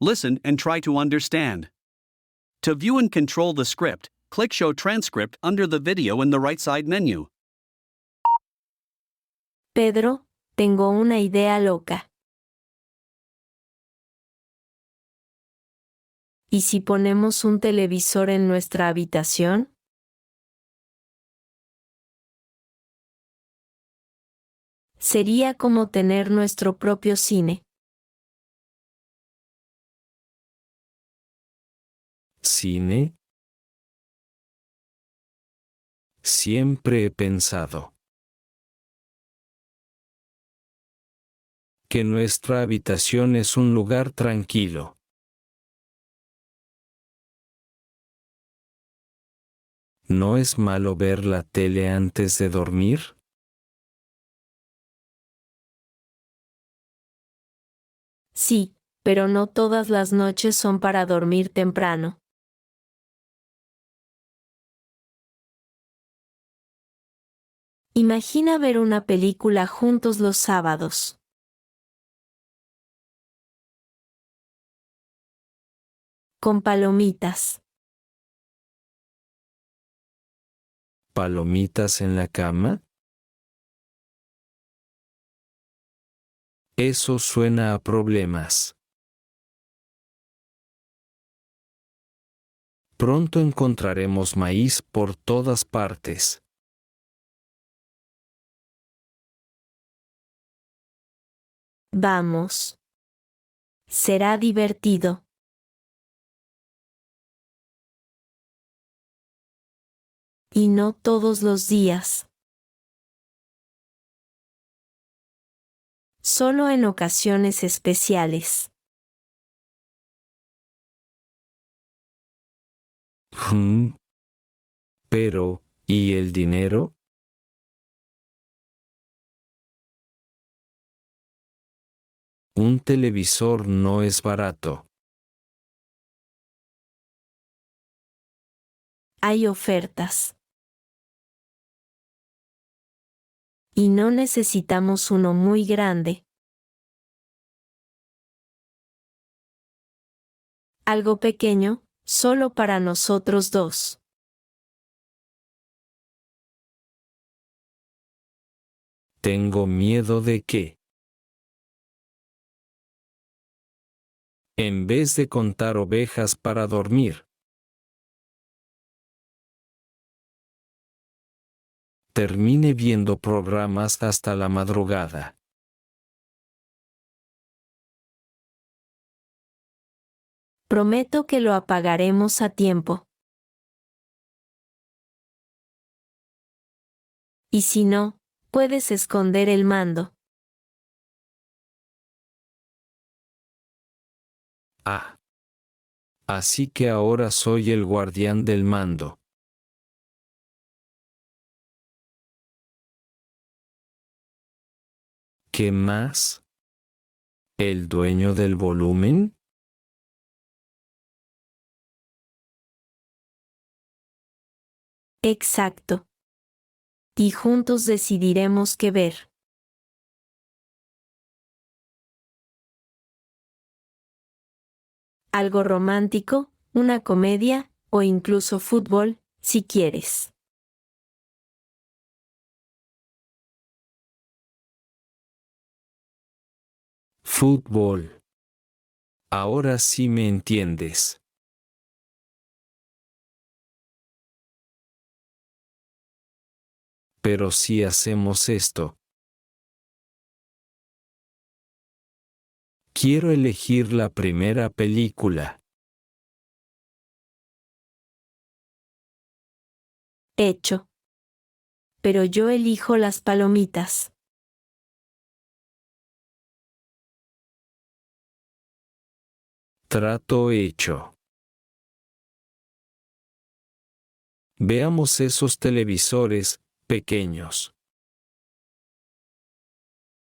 listen and try to understand. To view and control the script, click Show Transcript under the video in the right side menu. Pedro, tengo una idea loca. ¿Y si ponemos un televisor en nuestra habitación? Sería como tener nuestro propio cine. ¿Cine? Siempre he pensado que nuestra habitación es un lugar tranquilo. ¿No es malo ver la tele antes de dormir? Sí, pero no todas las noches son para dormir temprano. Imagina ver una película juntos los sábados. Con palomitas. ¿Palomitas en la cama? Eso suena a problemas. Pronto encontraremos maíz por todas partes. Vamos. Será divertido. Y no todos los días. Solo en ocasiones especiales. Pero, ¿y el dinero? Un televisor no es barato. Hay ofertas. Y no necesitamos uno muy grande. Algo pequeño, solo para nosotros dos. Tengo miedo de que, en vez de contar ovejas para dormir, termine viendo programas hasta la madrugada. Prometo que lo apagaremos a tiempo. Y si no, puedes esconder el mando. Ah. Así que ahora soy el guardián del mando. ¿Qué más? ¿El dueño del volumen? Exacto. Y juntos decidiremos qué ver. Algo romántico, una comedia, o incluso fútbol, si quieres. Fútbol. Ahora sí me entiendes. Pero si hacemos esto, quiero elegir la primera película. Hecho. Pero yo elijo las palomitas. Trato hecho. Veamos esos televisores pequeños.